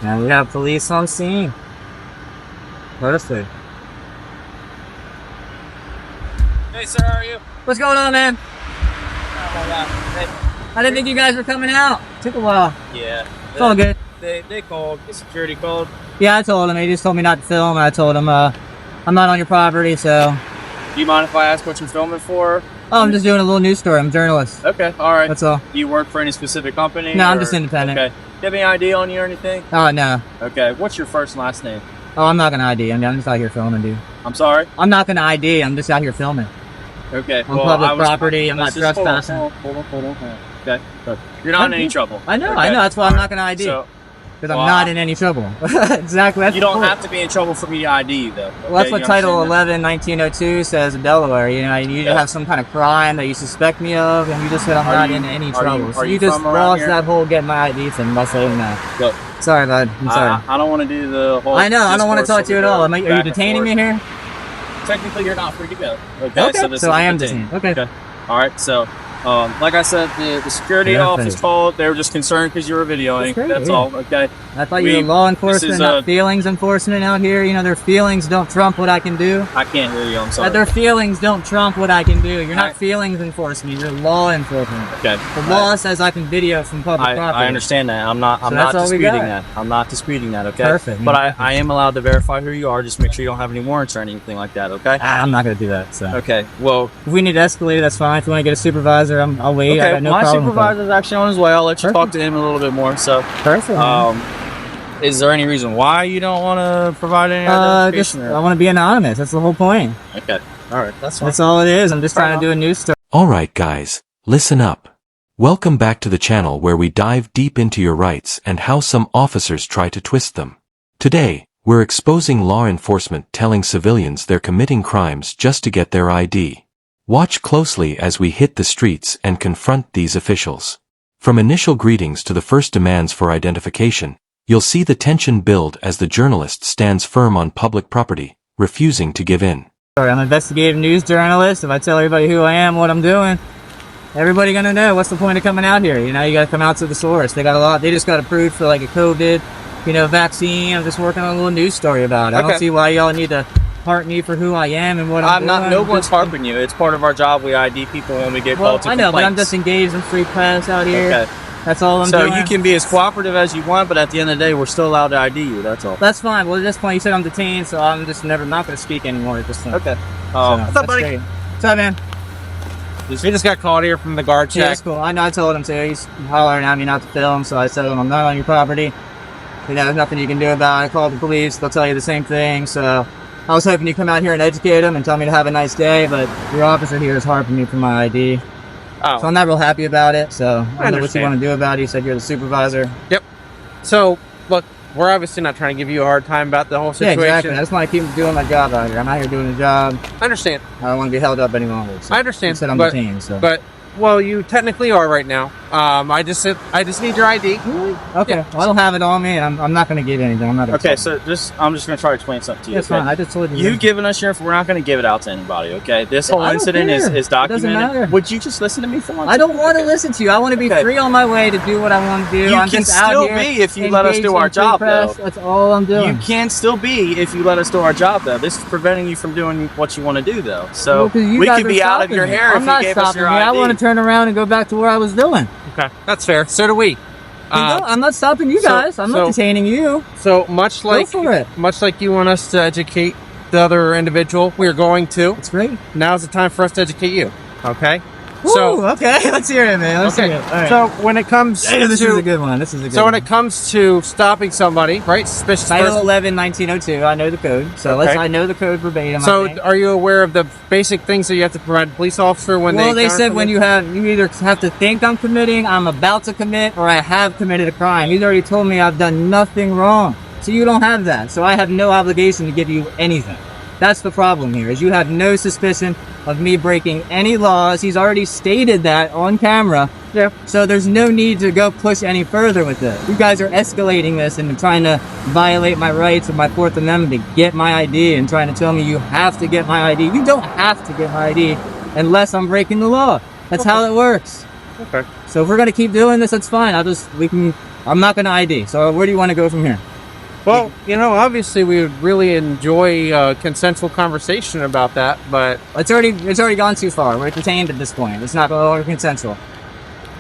Now we have police on scene. Perfect. Hey, sir, how are you? What's going on, man? Oh my God. I didn't think you guys were coming out. Took a while. Yeah. It's all good. They called. The security called. Yeah, I told him. He just told me not to film. I told him I'm not on your property, so. Do you mind if I ask what you're filming for? Oh, I'm just doing a little news story. I'm a journalist. Okay, all right. That's all. Do you work for any specific company? No, I'm just independent. Okay. Do you have any ID on you or anything? Oh, no. Okay. What's your first and last name? Oh, I'm not going to ID. I'm just out here filming, dude. I'm sorry? I'm not going to ID. I'm just out here filming. Okay. On public property. I'm not trespassing. Hold on. Okay. You're not in any trouble. I know. Okay. I know. That's why I'm not going to ID. Because I'm not in any trouble. Exactly. That's you don't have to be in trouble for me to ID you, though. Okay? Well, that's what Title 11, 1902 says in Delaware. You know, you need to have some kind of crime that you suspect me of, and you just said I'm not in any trouble. So you just lost that whole get my ID thing by saying that. Look. Sorry, bud. I'm sorry. I don't want to do the whole... I know. I don't want to talk to you at all. Are you detaining me here? Technically, you're not free to go. Okay. So I am detained. Okay. All right. So, like I said, the security office called. They were just concerned because you were videoing. That's all. Okay. I thought you were law enforcement, not feelings enforcement out here. You know, their feelings don't trump what I can do. I can't hear you. I'm sorry. Their feelings don't trump what I can do. You're not feelings enforcement. You're law enforcement. Okay. The law says I can video from public property. I understand that. I'm not disputing that. I'm not disputing that. Okay. Perfect. But I am allowed to verify who you are. Just make sure you don't have any warrants or anything like that. Okay. I'm not gonna do that. So. Okay. Well, if we need to escalate, that's fine. If you want to get a supervisor, I'll wait. Okay. I got no My problem supervisor's actually on his way. I'll let you talk to him a little bit more. So. Perfect. Is there any reason why you don't want to provide any identification? I want to be anonymous. That's the whole point. Okay. All right. That's fine. That's all it is. I'm just trying to do a news story. Alright guys, listen up. Welcome back to the channel where we dive deep into your rights and how some officers try to twist them. Today, we're exposing law enforcement telling civilians they're committing crimes just to get their ID. Watch closely as we hit the streets and confront these officials. From initial greetings to the first demands for identification, you'll see the tension build as the journalist stands firm on public property, refusing to give in. Sorry, I'm an investigative news journalist. If I tell everybody who I am, what I'm doing, everybody gonna know. What's the point of coming out here? You know, you gotta come out to the source. They just got approved for like a COVID, vaccine. I'm just working on a little news story about it. I don't see why y'all need to heart me for who I am and what I'm doing. No one's harping you. It's part of our job. We ID people when we get called to complaints. I know, but I'm just engaged in free press out here. Okay. That's all I'm doing. So you can be as cooperative as you want, but at the end of the day, we're still allowed to ID you. That's all. That's fine. Well, at this point, you said I'm detained, so I'm just not going to speak anymore at this point. Okay. What's up, buddy? Great. What's up, man? We just got called here from the guard check. Yeah, that's cool. I know. I told him to. He's hollering at me not to film, so I said to him, I'm not on your property. There's nothing you can do about it. I called the police. They'll tell you the same thing. So I was hoping you'd come out here and educate them and tell me to have a nice day, but your officer here is harping me for my ID. Oh. So I'm not real happy about it. So I don't know what you want to do about it. You said you're the supervisor. Yep. So, look, we're obviously not trying to give you a hard time about the whole situation. Yeah, exactly. I just want to keep doing my job out here. I'm out here doing a job. I understand. I don't want to be held up any longer. So I understand. You said I'm detained, so. But, well, you technically are right now. I just need your ID. Really? Okay. Yeah. Well, I don't have it on me. I'm not going to give anything. I'm not. Okay, so I'm just going to try to explain something to you. That's fine. I just told you. You've given us your info. We're not going to give it out to anybody. Okay. This whole incident is documented. It doesn't matter. Would you just listen to me for once? I don't want to listen to you. I want to be free on my way to do what I want to do. You can still be if you let us do our job, though. That's all I'm doing. You can still be if you let us do our job, though. This is preventing you from doing what you want to do, though. So we could be out of your hair if you gave us your ID. I want to turn around and go back to where I was doing. Okay, that's fair. So do we. I'm not stopping you guys. I'm not detaining you. So much like you want us to educate the other individual, we're going to. It's great. Now's the time for us to educate you. Okay. Woo, okay, let's hear it, man. Let's hear it. All right. So when it comes to this is a good one. This is a good So one. when it comes to stopping somebody, right? Suspicious Title person. 11, 1902. I know the code. So I know the code verbatim. So are you aware of the basic things that you have to provide a police officer when they said when you either have to think I'm committing, I'm about to commit, or I have committed a crime. He's already told me I've done nothing wrong. So you don't have that. So I have no obligation to give you anything. That's the problem here, is you have no suspicion of me breaking any laws. He's already stated that on camera. Yeah. So there's no need to go push any further with it. You guys are escalating this and trying to violate my rights of my Fourth Amendment to get my ID and trying to tell me you have to get my ID. You don't have to get my ID unless I'm breaking the law. That's how it works. Okay. So if we're going to keep doing this, that's fine. I'm not going to ID. So where do you want to go from here? Well, obviously we would really enjoy consensual conversation about that, but it's already gone too far. We're detained at this point. It's not no longer consensual.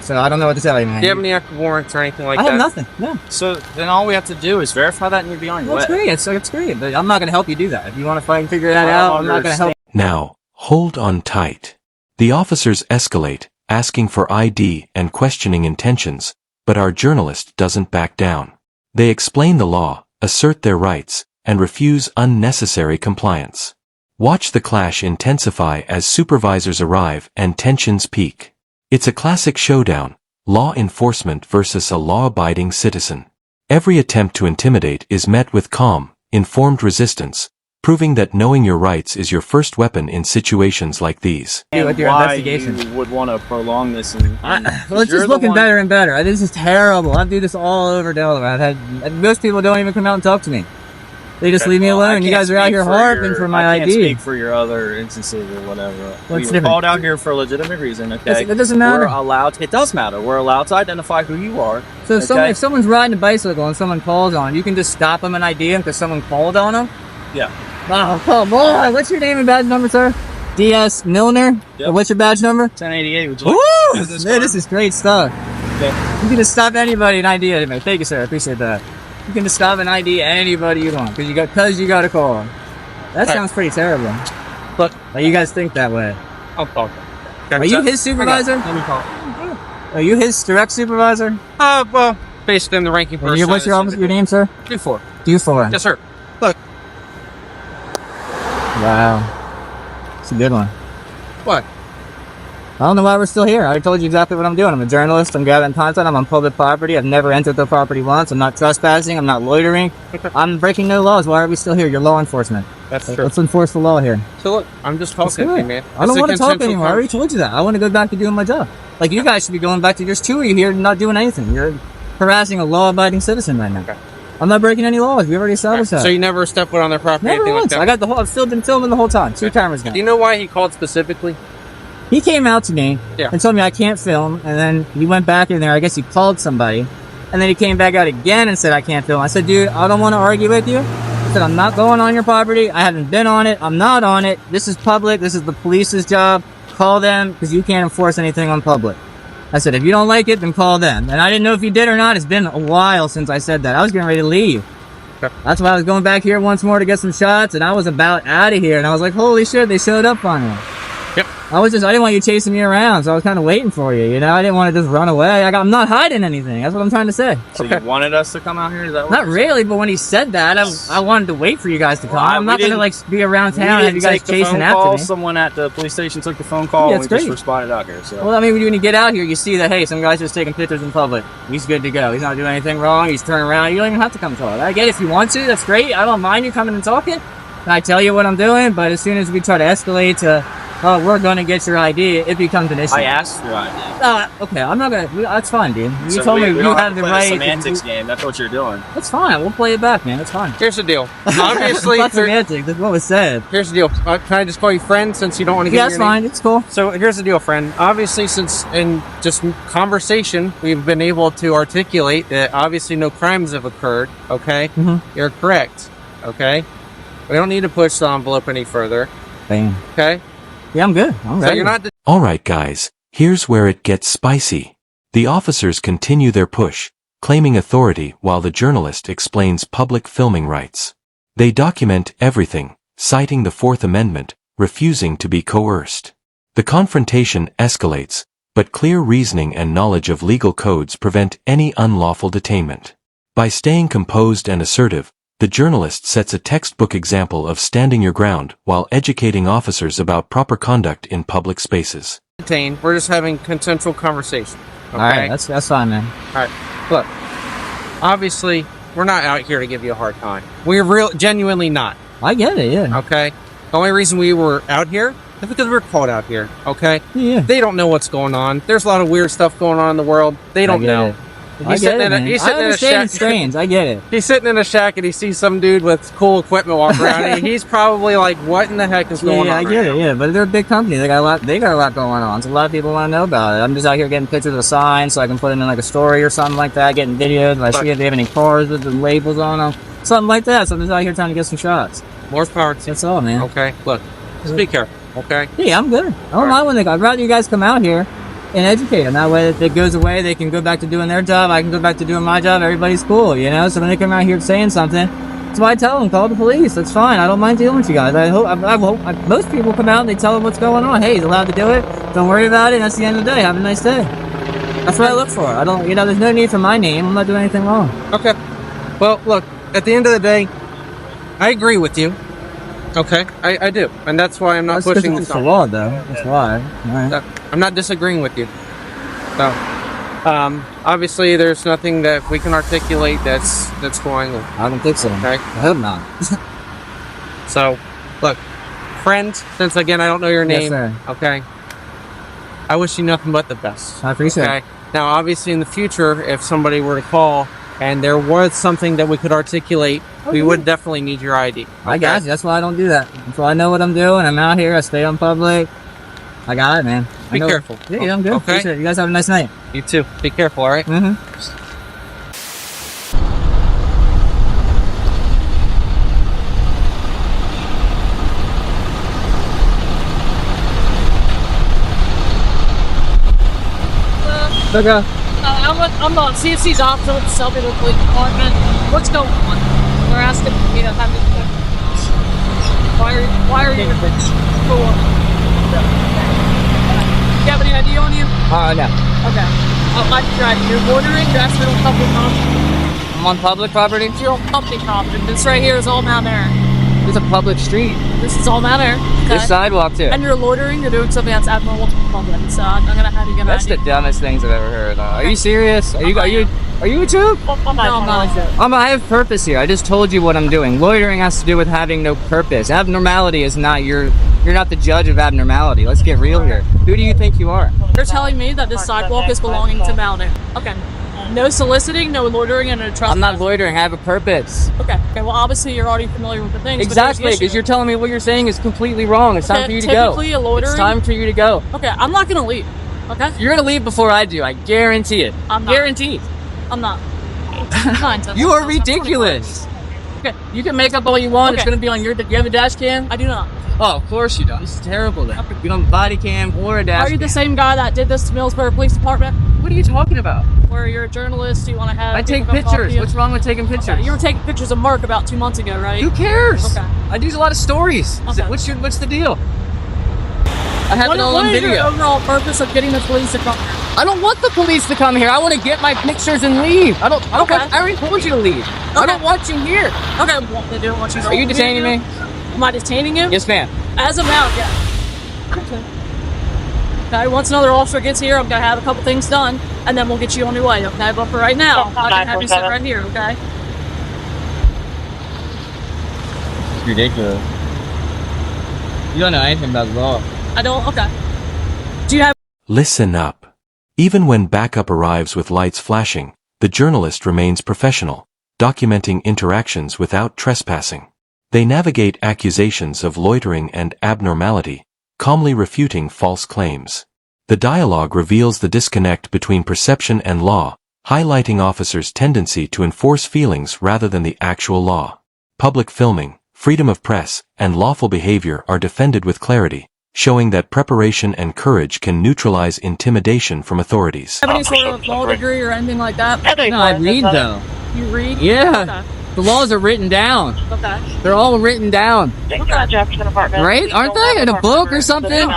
So I don't know what to tell you, man. Do you have any active warrants or anything like that? I have nothing. No. So then all we have to do is verify that and you'll be on your way. That's great. It's great. But I'm not going to help you do that. If you want to fight and figure that out, I'm not going to help. Now, hold on tight. The officers escalate, asking for ID and questioning intentions, but our journalist doesn't back down. They explain the law, assert their rights, and refuse unnecessary compliance. Watch the clash intensify as supervisors arrive and tensions peak. It's a classic showdown, law enforcement versus a law-abiding citizen. Every attempt to intimidate is met with calm, informed resistance, proving that knowing your rights is your first weapon in situations like these. And why you would want to prolong this? Well, it's just looking better and better. This is terrible. I do this all over Delaware. Most people don't even come out and talk to me. They just leave me alone. You guys are out here harping for my ID. I can't speak for your other instances or whatever. We were called out here for a legitimate reason, okay? It doesn't matter. It does matter. We're allowed to identify who you are. So if someone's riding a bicycle and someone calls on them, you can just stop them and ID them because someone called on them? Yeah. Oh, come on. What's your name and badge number, sir? D.S. Milner? Yep. What's your badge number? 1088. Would you like this is great stuff. Okay. You can just stop anybody and ID anybody. Thank you, sir. I appreciate that. You can just stop and ID anybody you want because you got a call. That sounds pretty terrible. Look, you guys think that way. I'll call. Are you his supervisor? Let me call. Are you his direct supervisor? Well, basically I'm the ranking person. What's your name, sir? Q4. Q4. Yes, sir. Look. Wow. It's a good one. What? I don't know why we're still here. I told you exactly what I'm doing. I'm a journalist. I'm gathering content. I'm on public property. I've never entered the property once. I'm not trespassing. I'm not loitering. I'm breaking no laws. Why are we still here? You're law enforcement. That's true. Let's enforce the law here. So look, I'm just talking to you, man. I don't want to talk anymore. I already told you that. I want to go back to doing my job. Like you guys should be going back to. There's two of you here not doing anything. You're harassing a law-abiding citizen right now. Okay. I'm not breaking any laws. We already established that. So you never stepped foot on their property? Never once. Like I've still been filming the whole time. 2 cameras down. Do you know why he called specifically? He came out to me and told me I can't film, and then he went back in there. I guess he called somebody, and then he came back out again and said I can't film. I said, dude, I don't want to argue with you. I said, I'm not going on your property. I haven't been on it. I'm not on it. This is public. This is the police's job. Call them because you can't enforce anything on public. I said, if you don't like it, then call them. And I didn't know if he did or not. It's been a while since I said that. I was getting ready to leave. That's why I was going back here once more to get some shots, and I was about out of here. And I was like, holy shit, they showed up on me. Yep. I didn't want you chasing me around, so I was kind of waiting for you, I didn't want to just run away. I'm not hiding anything. That's what I'm trying to say. So you wanted us to come out here? Is that what not really, but when he said that, I wanted to wait for you guys to come. I'm not going to be around town and have you guys chasing after me. Someone at the police station took the phone call and we just responded out here. So. Well, when you get out here, you see that, hey, some guy's just taking pictures in public. He's good to go. He's not doing anything wrong. He's turning around. You don't even have to come talk. I get it if you want to. That's great. I don't mind you coming and talking. And I tell you what I'm doing, but as soon as we try to escalate to... oh, we're going to get your ID, it becomes an issue. I asked for your ID. Okay, I'm not going to... That's fine, dude. You so told me you have the right... semantics game. That's what you're doing. That's fine. We'll play it back, man. That's fine. Here's the deal. Obviously... That's semantics. That's what was said. Here's the deal. Can I just call you friend since you don't want to get your name? Yeah, that's fine. It's cool. So here's the deal, friend. Obviously, since in just conversation, we've been able to articulate that obviously no crimes have occurred, okay? Mm-hmm. You're correct, okay? We don't need to push the envelope any further. Bam. Okay? Yeah, I'm good. I'm ready. So you're not... Alright guys, here's where it gets spicy. The officers continue their push, claiming authority while the journalist explains public filming rights. They document everything, citing the Fourth Amendment, refusing to be coerced. The confrontation escalates, but clear reasoning and knowledge of legal codes prevent any unlawful detainment. By staying composed and assertive, the journalist sets a textbook example of standing your ground while educating officers about proper conduct in public spaces. We're just having consensual conversation. Okay? Alright, that's fine, man. Alright, look. Obviously, we're not out here to give you a hard time. We're genuinely not. I get it, yeah. Okay? The only reason we were out here is because we're called out here, okay? Yeah. They don't know what's going on. There's a lot of weird stuff going on in the world. They don't know. He's sitting in a shack. It's strange. I get it. He's sitting in a shack and he sees some dude with cool equipment walking around. And he's probably like, "What in the heck is going on?" Yeah, I get it. Yeah, but they're a big company. They got a lot. They got a lot going on. So a lot of people want to know about it. I'm just out here getting pictures of signs so I can put them in like a story or something like that. Getting videos. I see if they have any cars with the labels on them. Something like that. So I'm just out here trying to get some shots. More power to you. That's all, man. Okay, look, just be careful, okay? Yeah, I'm good. I don't mind when I'd rather you guys come out here and educate them. That way, if it goes away, they can go back to doing their job. I can go back to doing my job. Everybody's cool, you know? So when they come out here saying something, that's why I tell them, call the police. That's fine. I don't mind dealing with you guys. I hope most people come out and they tell them what's going on. Hey, he's allowed to do it. Don't worry about it. And that's the end of the day. Have a nice day. That's what I look for. I don't, you know, there's no need for my name. I'm not doing anything wrong. Okay. Well, look, at the end of the day, I agree with you. Okay, I do. And that's why I'm not pushing this It's the law, though. That's why. All right. I'm not disagreeing with you. So, obviously, there's nothing that we can articulate that's going on. I don't think so. Okay. I hope not. So, look, friend, since again I don't know your name, Yes, sir. okay, I wish you nothing but the best. I appreciate it. Okay. Now, obviously, in the future, if somebody were to call and there was something that we could articulate, we would definitely need your ID. Okay? I got you. That's why I don't do that. That's why I know what I'm doing. I'm out here. I stay on public. I got it, man. Be careful. Yeah, I'm good. Okay. Appreciate it. You guys have a nice night. You too. Be careful, all right? Mm-hmm. Okay. I'm on CFC's office with the Salvador Police Department. What's going on? They're asking me to have this. Why are you? Cool. Do you have any ID on you? No. Okay. I tried. You're bordering. That's on public property. I'm on public property. You're on public property. This right here is all Mount Air. It's a public street. This is all Mount Air. Okay. This sidewalk, too. And you're loitering. You're doing something that's abnormal to the public. So I'm gonna have you get an That's ID. the dumbest things I've ever heard. Are you serious? Are you a joke? No, I'm not. I have purpose here. I just told you what I'm doing. Loitering has to do with having no purpose. Abnormality is not you're not the judge of abnormality. Let's get real here. Who do you think you are? You're telling me that this sidewalk is belonging to Mount Air. Okay. No soliciting, no loitering, and no trespassing. I'm not loitering. I have a purpose. Okay. Well, obviously you're already familiar with the things. Exactly, because you're telling me what you're saying is completely wrong. It's time for you to go. Typically, a loitering. It's time for you to go. Okay, I'm not gonna leave. Okay. You're gonna leave before I do. I guarantee it. I'm not. Guaranteed. I'm not. You are ridiculous. Okay. You can make up all you want. It's Okay. gonna be on your. Do you have a dash cam? I do not. Oh, of course you don't. This is terrible. Then. You don't have body cam or a dash Are you the cam. same guy that did this to Millsboro Police Department? What are you talking about? Where you're a journalist, you want to have. I take people come talk to pictures. you? What's wrong with taking pictures? Okay. You were taking pictures of Mark about 2 months ago, right? Who cares? Okay. I do a lot of stories. Okay. What's the deal? I have it all What on is your video. overall purpose of getting the police to come? I don't want the police to come here. I want to get my pictures and leave. I don't. Okay. I already told you to leave. I don't want you here. Okay. Well, they don't want you. Are you detaining me? Am I detaining you? Yes, ma'am. As of now, yeah. Okay. Okay, once another officer gets here, I'm gonna have a couple things done, and then we'll get you on your way, okay? But for right now, I can have you sit right here, okay? It's ridiculous. You don't know anything about the law. I don't, okay. Do you have Listen up. Even when backup arrives with lights flashing, the journalist remains professional, documenting interactions without trespassing. They navigate accusations of loitering and abnormality, calmly refuting false claims. The dialogue reveals the disconnect between perception and law, highlighting officers' tendency to enforce feelings rather than the actual law. Public filming, freedom of press, and lawful behavior are defended with clarity, showing that preparation and courage can neutralize intimidation from authorities. any sort of law degree or anything like that? No, I read though. You read? Yeah. The laws are written down. Okay. They're all written down. Okay. Right? Aren't they? In a book or something?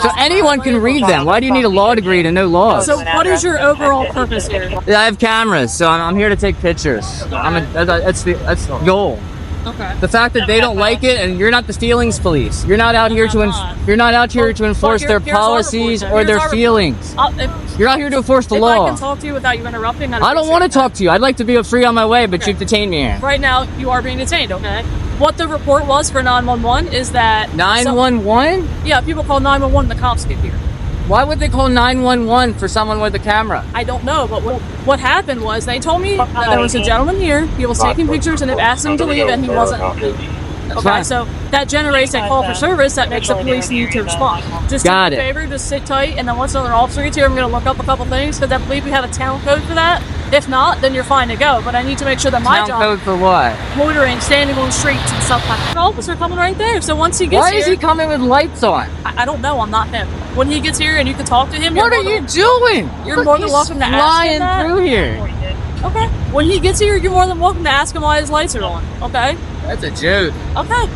So anyone can read them. Why do you need a law degree to know laws? So what is your overall purpose here? I have cameras, so I'm here to take pictures. That's the goal. Okay. The fact that they don't like it, and you're not the feelings police. You're not out here to enforce their policies or their feelings. You're out here to enforce the If law. I can talk to you without you interrupting, I don't want to talk to you. I'd like to be free on my way, but you've detained me here. Right now, you are being detained, okay? What the report was for 911 is that... 911? Yeah, people call 911 when the cops get here. Why would they call 911 for someone with a camera? I don't know, but what happened was they told me that there was a gentleman here, he was taking pictures, and they've asked him to leave, and he wasn't leaving. Okay, fine. so that generates a call for service that makes the police need to respond. Just Got do me it. a favor, just sit tight, and then once another officer gets here, I'm going to look up a couple things, because I believe we have a town code for that. If not, then you're fine to go. But I need to make sure that my Town job, code for what? loitering, standing on the streets and stuff like that. The officer coming right there. So once he gets Why here, is he coming with lights on? I don't know. I'm not him. When he gets here and you can talk to him, What are you doing? You're more than welcome to ask him that. Flying through here. Okay. When he gets here, you're more than welcome to ask him why his lights are on. Okay. That's a joke. Okay.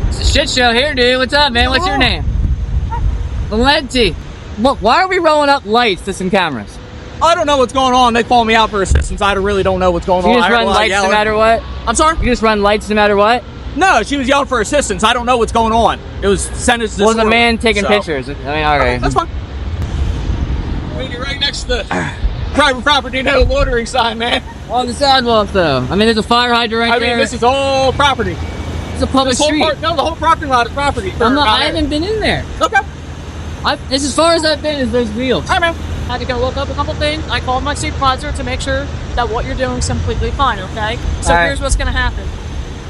It's a shit show here, dude. What's up, man? What's your name? Valenti. Look, why are we rolling up lights to some cameras? I don't know what's going on. They call me out for assistance. I really don't know what's going You on. just run lights no matter what? I'm sorry? You just run lights no matter what? No, she was yelling for assistance. I don't know what's going on. It was sentenced to Was a man taking pictures? I mean, okay. That's fine. You're right next to the private property, no loitering sign, man. On the sidewalk, though. I mean, there's a fire hydrant right there. This is all property. It's a public street. No, the whole parking lot is property. I haven't been in there. Okay. This as far as I've been is those wheels. All right, man. I had to go look up a couple things. I called my supervisor to make sure that what you're doing is completely fine, okay? So All right. here's what's going to happen.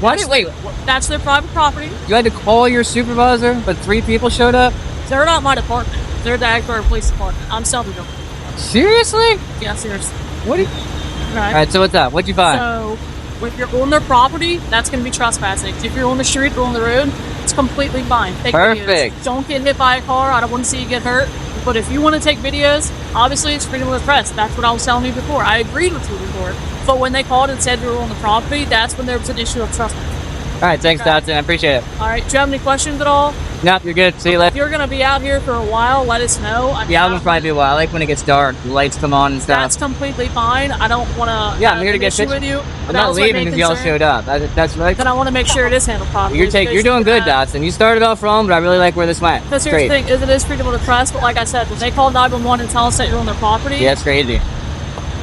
Wait, That's their private property. you had to call your supervisor, but 3 people showed up? They're not my department. They're the Agford Police Department. I'm selling them. Seriously? Yeah, seriously. What? Right. Alright, so what's up? What'd you find? So, if you're on their property, that's going to be trespassing. If you're on the street or on the road, it's completely fine. Take Perfect. videos. Don't get hit by a car. I don't want to see you get hurt. But if you want to take videos, obviously it's freedom of the press. That's what I was telling you before. I agreed with you before. But when they called and said you were on the property, that's when there was an issue of trespassing. Alright, thanks, Dotson. I appreciate it. All right. Do you have any questions at all? Nope, you're good. See you If later. you're going to be out here for a while, let us know. Yeah, I'm gonna probably be a while. I like when it gets dark, the lights come on and stuff. That's completely fine. I don't want to Yeah, I'm here to get issue pictures. with you. I'm not leaving because y'all showed up. That's right. Then I want to make sure it is handled properly. You're doing good, Dotson. You started off wrong, but I really like where this went. Because here's the thing, is it is freedom of the press, but like I said, when they call 911 and tell us that you're on their property, Yeah, it's crazy.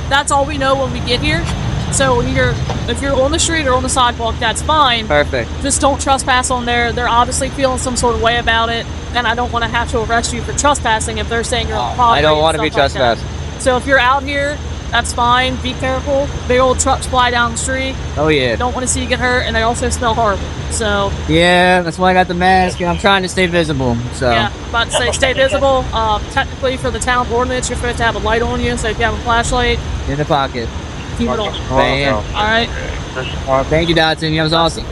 that's all we know when we get here. So if you're on the street or on the sidewalk, that's fine. Perfect. Just don't trespass on there. They're obviously feeling some sort of way about it, and I don't want to have to arrest you for trespassing if they're saying you're on property. I don't want to be and stuff like trespassed. that. So if you're out here, that's fine. Be careful. Big old trucks fly down the street. Oh yeah. Don't want to see you get hurt, and they also smell horrible. So Yeah, that's why I got the mask, and I'm trying to stay visible. So yeah, I'm about to say stay visible. Technically, for the town ordinance, you're supposed to have a light on you. So if you have a flashlight, in the pocket. keep it on. Bam. All right. Thank you, Dotson. That was awesome.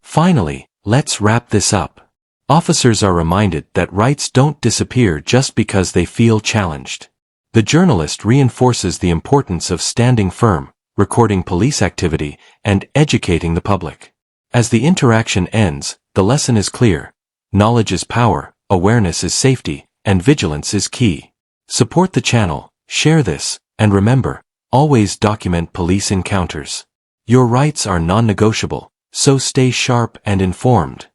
Finally, let's wrap this up. Officers are reminded that rights don't disappear just because they feel challenged. The journalist reinforces the importance of standing firm, recording police activity, and educating the public. As the interaction ends, the lesson is clear. Knowledge is power, awareness is safety, and vigilance is key. Support the channel, share this, and remember, always document police encounters. Your rights are non-negotiable, so stay sharp and informed.